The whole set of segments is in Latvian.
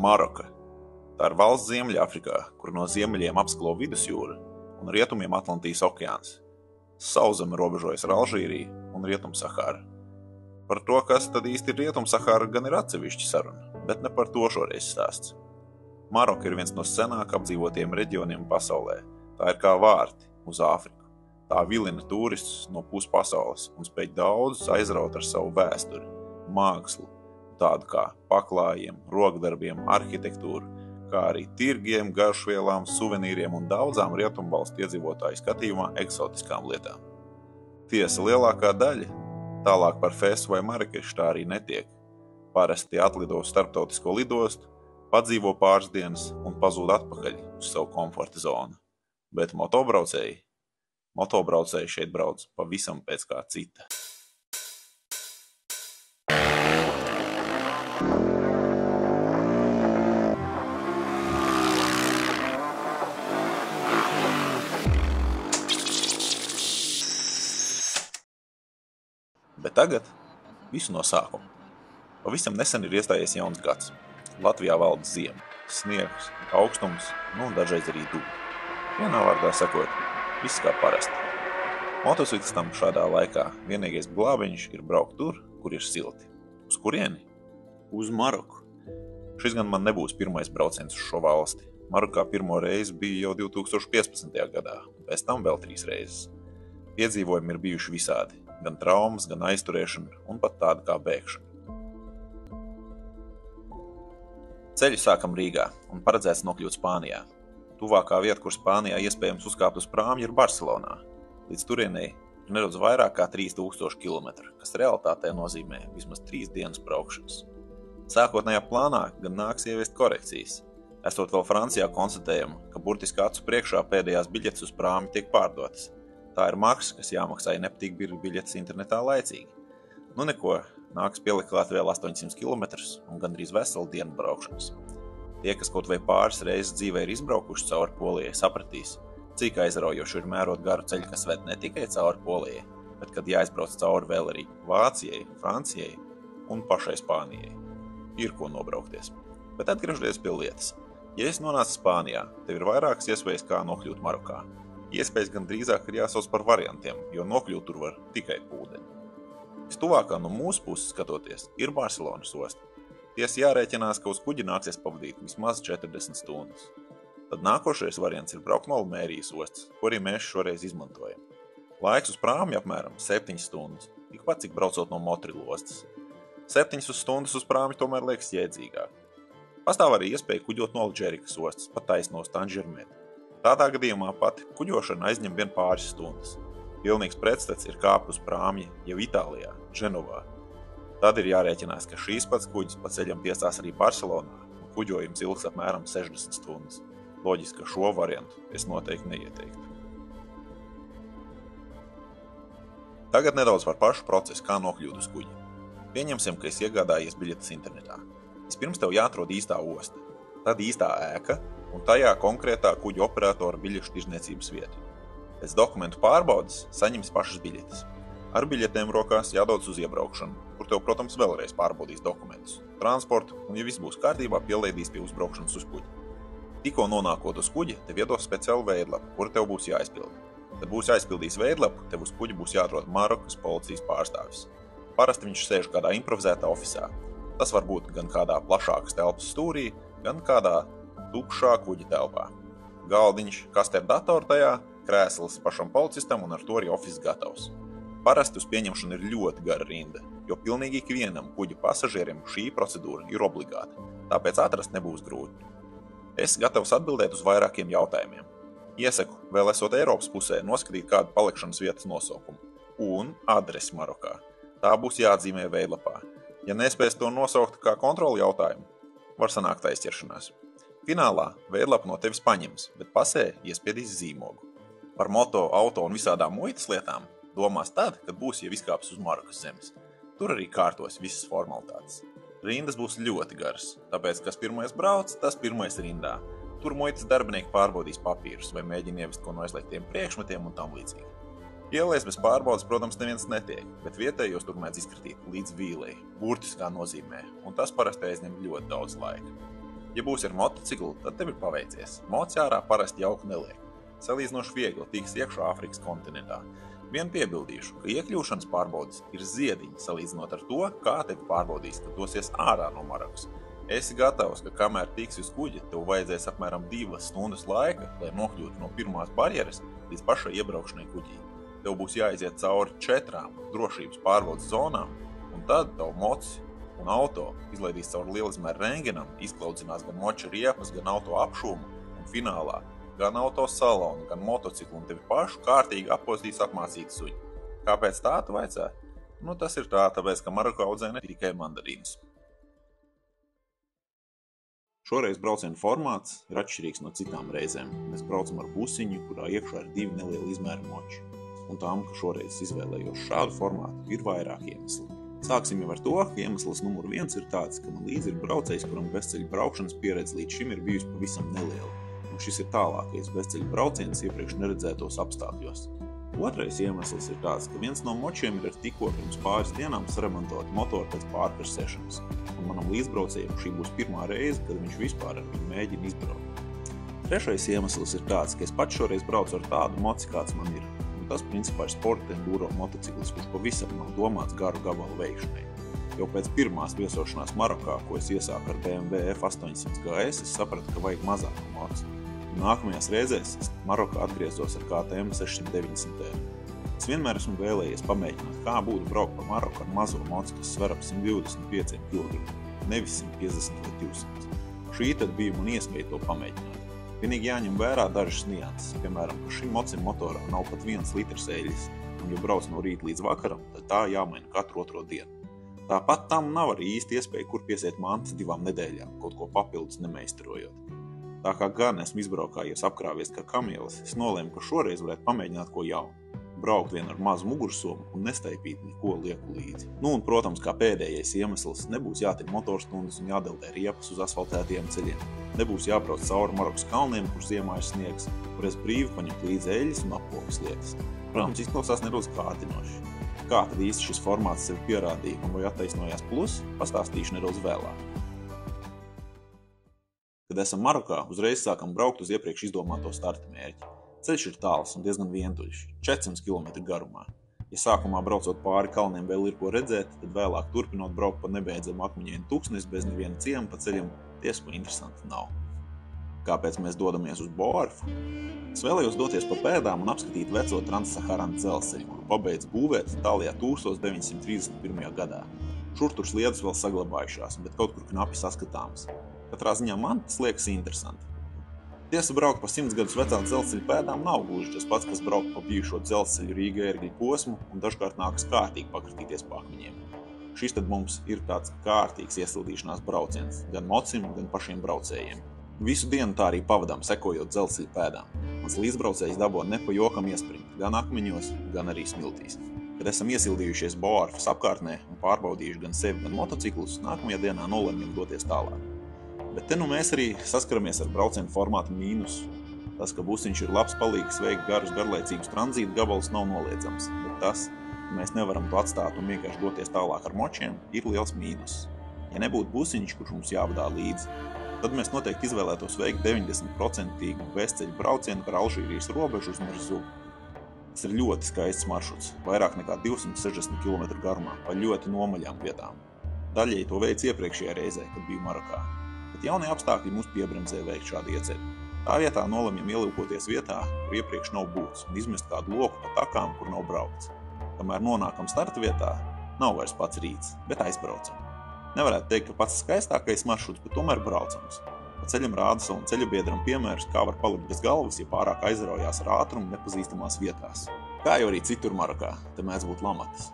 Maroka. Tā ir valsts Ziemeļāfrikā, kur no ziemeļiem apskalo Vidusjūra un rietumiem Atlantijas okeāns. Sauszeme robežojas ar Alžīriju un Rietumsahāru. Par to, kas tad īsti ir Rietumsahāra, gan ir atsevišķa saruna, bet ne par to šoreiz stāsts. Maroka ir viens no senāk apdzīvotiem reģioniem pasaulē. Tā ir kā vārti uz Āfriku. Tā vilina turistus no puspasaules un spēj daudzus aizraut ar savu vēsturi, mākslu, tādu kā paklājiem, rokdarbiem, arhitektūru, kā arī tirgiem, garšvielām, suvenīriem un daudzām rietumvalstu iedzīvotāju skatījumā eksotiskām lietām. Tiesa, lielākā daļa, tālāk par Fesu vai Marakešu tā arī netiek. Parasti atlido uz starptautisko lidostu, padzīvo pāris dienas un pazūd atpakaļ uz savu komforta zonu. Bet motobraucēji šeit brauc pavisam pēc kā cita. Bet tagad visu no sākuma. Pavisam nesen ir iestājies jauns gads. Latvijā valda ziema, sniegs, augstums, un dažreiz arī dūmi. Vienā vārdā sakot, viss kā parasti. Motociklistam šādā laikā vienīgais glābiņš ir braukt tur, kur ir silti. Uz kurieni? Uz Maroku. Šis gan man nebūs pirmais brauciens uz šo valsti. Marokā pirmo reizi bija jau 2015. gadā, un pēc tam vēl 3 reizes. Piedzīvojumi ir bijuši visādi. Gan traumas, gan aizturēšana un pat tāda kā bēgšana. Ceļu sākam Rīgā un paredzēts nokļūt Spānijā. Tuvākā vieta, kur Spānijā iespējams uzkāpt uz prāmju, ir Barcelonā. Līdz turienei ir nedaudz vairāk kā 3000 km, kas realitātē nozīmē vismaz 3 dienas braukšanas. Sākotnējā plānā gan nāks ieviest korekcijas. Esot vēl Francijā konstatējam, ka burtiski acu priekšā pēdējās biļetes uz prāmju tiek pārdotas. Tā ir maksa, kas jāmaksā, ja nepatīk biļetes internetā laicīgi. Nu neko, nāks pielikt klāt vēl 800 km un gandrīz veselu dienu braukšanas. Tie, kas kaut vai pāris reizes dzīvē ir izbraukuši cauri Polijai, sapratīs, cik aizraujoši ir mērot garu ceļu, kas ved ne tikai cauri Polijai, bet kad jāizbrauc cauri vēl arī Vācijai, Francijai un pašai Spānijai. Ir ko nobraukties. Bet atgriežoties pie lietas. Ja es nonācu Spānijā, tev ir vairākas iespējas, kā nokļūt Marokā. Iespējas gan drīzāk ir jāsauc par variantiem, jo nokļūt tur var tikai ūdeni. Vistuvākā no mūsu puses skatoties ir Barcelonas osta. Tiesa jārēķinās, ka uz kuģi nāksies pavadīt vismaz 40 stundas. Tad nākošais variants ir braukt no Almērijas ostas, ko arī mēs šoreiz izmantojam. Laiks uz prāmju apmēram 7 stundas, tikpat cik braucot no Motrilu ostas. 7 stundas uz prāmju tomēr liekas jēdzīgāk. Pastāv arī iespēja kuģot no Alģerikas ostas, pat taisno uz Tanžermeti. Tādā gadījumā pati kuģošana aizņem vien pāris stundas. Pilnīgs pretstats ir kāpt uz prāmja jau Itālijā, Dženovā. Tad ir jārēķinās, ka šīs pats kuģis pa ceļam piestās arī Barcelonā, un kuģojums ilgs apmēram 60 stundas. Loģiski, ka šo variantu es noteikti neieteiktu. Tagad nedaudz par pašu procesu, kā nokļūt uz kuģi. Pieņemsim, ka es iegādājies biļetes internetā. Vispirms tev jāatrod īstā osta, tad īstā ēka un tajā konkrētā kuģa operatora biļešu tirdzniecības vieta. Pēc dokumentu pārbaudes saņems pašas biļetes. Ar biļetēm rokās jādodas uz iebraukšanu, kur tev, protams, vēlreiz pārbaudīs dokumentus, transportu un, ja viss būs kārtībā, pielaidīs pie uzbraukšanas uz kuģi. Tikko nonākot uz kuģi, tev iedos speciālu veidlapu, kuru tev būs jāizpilda. Kad būs jāizpildījis veidlapu, tev uz kuģi būs jāatrod Marokas policijas pārstāvis. Parasti viņš sēž kādā improvizētā ofisā. Tas var būt gan kādā plašākas telpas stūrī, gan kādā tukšā kuģa telpā. Galdiņš, kaste ar datoru tajā, krēsls pašam policistam un ar to arī ofis gatavs. Parasti uz pieņemšanu ir ļoti gara rinda, jo pilnīgi ikvienam kuģa pasažierim šī procedūra ir obligāta, tāpēc atrast nebūs grūti. Es gatavs atbildēt uz vairākiem jautājumiem. Iesaku, vēl esot Eiropas pusē, noskatīt kādu palikšanas vietas nosaukumu un adresi Marokā. Tā būs jāatzīmē veidlapā. Ja nespēs to nosaukt kā kontroli jautājumu, var sanākt aizķeršanās. Finālā veidlapu no tevis paņems, bet pasē iespiedīs zīmogu. Par moto, auto un visādām muitas lietām domās tad, kad būs jau izkāpis uz Marokas zemes. Tur arī kārtos visas formalitātes. Rindas būs ļoti garas, tāpēc, kas pirmais brauc, tas pirmais rindā. Tur muitas darbinieki pārbaudīs papīrus vai mēģina ievest ko no aizliegtiem priekšmetiem un tam līdzīgi. Ielēs bez pārbaudas, protams, neviens netiek, bet vietējos tur mēdz izkritīt līdz vīlei, burtiskā nozīmē, un tas parasti aizņem ļoti daudz laika. Ja būsi ar motociklu, tad tev ir paveicies. Moci ārā parasti jauku neliek. Salīdzinoši viegli tiks iekšā Āfrikas kontinentā. Vien piebildīšu, ka iekļūšanas pārbaudes ir ziediņi salīdzinot ar to, kā tevi pārbaudīs, kad dosies ārā no Marokas. Esi gatavs, ka kamēr tiksi uz kuģa, tev vajadzēs apmēram 2 stundas laika, lai nokļūtu no pirmās barjeras līdz pašai iebraukšanai kuģī. Tev būs jāiziet cauri 4 drošības pārbaudes zonām, un tad tavu moci un auto izlaidīs cauri lielizmēra rengenam, izklaudzinās gan moča riepas, gan auto apšumu, un finālā gan auto salonu, gan motociklu un tevi pašu kārtīgi apostīs apmācīti suņi. Kāpēc tā tu vaicā? Tas ir tā, tāpēc, ka Marokā audzē ne tikai mandarīnus. Šoreiz brauciena formāts ir atšķirīgs no citām reizēm. Mēs braucam ar busiņu, kurā iekšā ir 2 nelieli izmēra moči. Un tām, ka šoreiz izvēlējos šādu formātu, ir vairāki iemesli. Sāksim jau ar to, ka iemesls numur 1 ir tāds, ka man līdzi ir braucējs, kuram bezceļa braukšanas pieredze līdz šim ir bijusi pavisam neliela. Un šis ir tālākais bezceļa brauciens iepriekš neredzētos apstākļos. Otrais iemesls ir tāds, ka viens no močiem ir ar tikko pirms pāris dienām saremontot motoru pēc pārkarsēšanas, un manam līdzbraucējam šī būs pirmā reize, kad viņš vispār ar viņu mēģina izbraukt. Trešais iemesls ir tāds, ka es pats šoreiz braucu ar tādu moci, kāds man ir, un tas principā ir sporta enduro motociklis, kurš pavisam nav domāts garu gabalu veikšanai. Jau pēc pirmās viesošanās Marokā, ko es iesāku ar BMW F800 GS, es sapratu, ka vajag mazāku moci. Nākamajās reizēs es Marokā atgriezos ar KTM 690R. Es vienmēr esmu vēlējies pamēģināt, kā būtu braukt pa Maroku ar mazo moci, kas sver ap 125 kg, nevis 150 vai 200. Šī tad bija man iespēja to pamēģināt. Vienīgi jāņem vērā dažas nianses, piemēram, ka šim mocim motorā nav pat 1 litrs eļļas, un ja brauc no rīta līdz vakaram, tad tā jāmaina katru otro dienu. Tāpat tam nav arī īsti iespēja, kur piesiet mantas 2 nedēļām, kaut ko papildus nemeistarojot. Tā kā gan esmu izbraukājies apkrāvies kā kamielis, es nolēmu, ka šoreiz varētu pamēģināt ko jaunu. Braukt vien ar mazu mugursomu un nestaipīt neko lieku līdzi. Un, protams, kā pēdējais iemesls, nebūs jātin motorstundas un jādeldē riepas uz asfaltētajiem ceļiem. Nebūs jābrauc cauri Marokas kalniem, kur ziemā ir sniegs, varēs brīvi paņemt līdzi eļļas un aplokas lietas. Protams, izklausās nedaudz kārdinoši. Kā tad īsti šis formāts sevi pierādīja un vai attaisnojās plus, pastāstīšu nedaudz vēlāk. Kad esam Marokā, uzreiz sākam braukt uz iepriekš izdomāto starta mērķi. Ceļš ir tāls un diezgan vientuļš, 400 km garumā. Ja sākumā braucot pāri kalniem vēl ir ko redzēt, tad vēlāk turpinot braukt pa nebeidzamu akmeņainu tuksnesi bez neviena ciema pa ceļam, tiesko interesanti nav. Kāpēc mēs dodamies uz Boarfu? Es vēlējos doties pa pēdām un apskatīt veco Transsaharas dzelzceļu, kuru pabeidz būvēt tālajā 1931. gadā. Šur tur sliedas vēl saglabājušās, bet kaut kur knapi saskatāmas. Katrā ziņā man tas liekas interesanti. Tiesa, braukt pa 100 gadus vecā dzelzceļa pēdām nav gluži tas pats, kas braukt pa bijušo dzelzceļu Rīga-Ērgļa posmu un dažkārt nākas kārtīgi pakritīties pa akmeņiem. Šis tad mums ir tāds kārtīgs iesildīšanās brauciens, gan mocim, gan pašiem braucējiem. Visu dienu tā arī pavadām, sekojot dzelzceļa pēdām. Mans līdzbraucējs dabū ne pa jokam iespringt, gan akmeņos, gan arī smiltīs. Kad esam iesildījušies Boarfas apkārtnē un pārbaudījuši gan sevi, gan motociklus, nākamajā dienā nolēmjam doties tālāk. Bet te mēs arī saskaramies ar braucienu formātu mīnusu. Tas, ka busiņš ir labs palīgs veikt garus garlaicīgus tranzīta gabalus, nav noliedzams, bet tas, ka mēs nevaram to atstāt un vienkārši doties tālāk ar močiem, ir liels mīnus. Ja nebūtu busiņš, kurš mums jāvadā līdzi, tad mēs noteikti izvēlētos veikt 90% bezceļu braucienu par Alžīrijas robežu uz Merzugu. Tas ir ļoti skaists maršruts, vairāk nekā 260 km garumā, pa ļoti nomaļām vietām. Daļēji to veids iepriekšējā reizē, kad biju Marokā. Bet jaunie apstākļi mūs piebremzē veikt šādu ieceļu. Tā vietā nolēmjam ielūkoties vietā, kur iepriekš nav būts, un izmest kādu loku pa takām, kur nav braukts. Kamēr nonākam starta vietā, nav vairs pats rīts, bet aizbraucam. Nevarētu teikt, ka pats skaistākais maršruts, bet tomēr braucams. Pa ceļam rāda savam ceļabiedram piemērus, kā var palikt bez galvas, ja pārāk aizraujās ar ātrumu nepazīstamās vietās. Kā jau arī citur Marokā, te mēdz būt lamatas.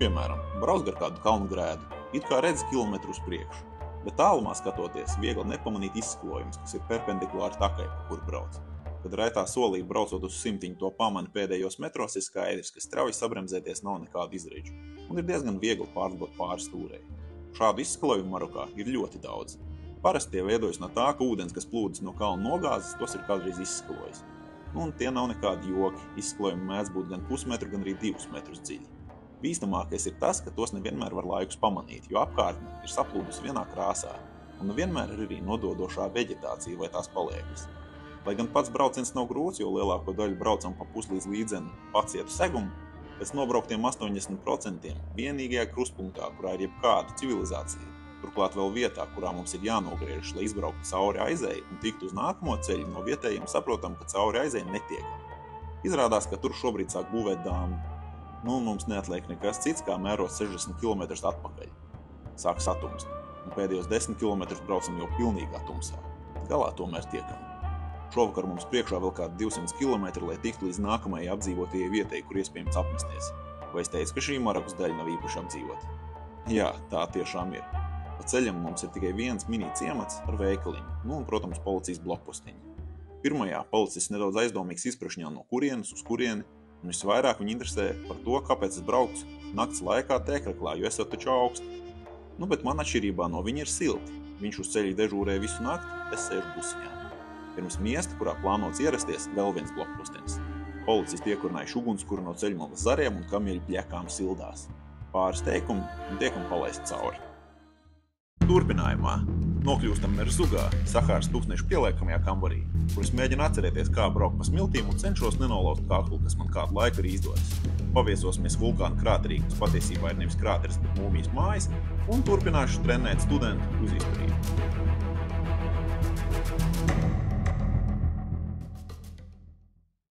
Piemēram, brauc gar kādu kalnu grēdu, it kā redz kilometru uz priekšu. Bet tālumā skatoties, viegli nepamanīt izsklojums, kas ir perpendikulāri takai, pa kur brauc. Kad raitā solī braucot uz simtiņu to pamani pēdējos metros, ir skaidrs, ka strauji sabremzēties nav nekādu izrīdžu, un ir diezgan viegli pārlbot pāri stūrei. Šādu izsklojumu Marokā ir ļoti daudz. Parasti tie veidojas no tā, ka ūdens, kas plūdas no kalna nogāzes, tos ir kādreiz izsklojis. Un tie nav nekādi joki, izsklojumi mēdz būt gan pusmetru, gan arī 2 metrus dziļi. Bīstamākais ir tas, ka tos nevienmēr var laikus pamanīt, jo apkārtne ir saplūdusi vienā krāsā. un vienmēr ir arī nododošā veģetācija vai tās palieknes. Lai gan pats brauciens nav grūts, jo lielāko daļu braucam pa puslīdz līdzenu pacietu segumu, pēc nobrauktiem 80% vienīgajā krustpunktā, kurā ir jebkāda civilizācija, turklāt vēl vietā, kurā mums ir jānogriežas, lai izbrauktu cauri aizei un tiktu uz nākamo ceļu, no vietējiem saprotam, ka cauri aizei netiekam. Izrādās, ka tur šobrīd sāk būvēt dāmu. Mums neatliek nekas cits, kā mērot 60 km atpakaļ. Sāk satumst, un pēdējos 10 km braucam jau pilnīgā tumsā. Galā tomēr tiekam. Šovakar mums priekšā vēl kādi 200 km, lai tiktu līdz nākamajai apdzīvotajai vietai, kur iespējams apmesties. Vai es teicu, ka šī Marakus daļa nav īpaši apdzīvota? Jā, tā tiešām ir. Pa ceļam mums ir tikai viens mini ciemats ar veikaliņu, un, protams, policijas blokpostiņu. Pirmajā policists nedaudz aizdomīgs izprašņā no kurienes uz kurieni, un visvairāk viņu interesē par to, kāpēc es braucu nakts laikā tēkraklā, jo esat taču augsti. Bet man atšķirībā no viņa ir silti. Viņš uz ceļa dežūrē visu nakti, es sēžu busiņā. Pirms miesta, kurā plānots ierasties, vēl viens blokpostenis. Policisti iekurinājuši ugunskura no ceļmalas zariem un kamieļu pļekām sildās. Pāris teikumi un tiekam palaist cauri. Turpinājumā nokļūstam Merzugā, Sahāras tūkstnešu pieliekamajā kambarī, kur es mēģinu atcerēties, kā braukt pa smiltīm un cenšos nenolauzt kaklu, kas man kādu laiku ir izdodas. Paviesosimies vulkāna krāterī, kas patiesībā ir nevis krāteris, bet mūmijas mājas, un turpināšu trenēt studentu uz izturību.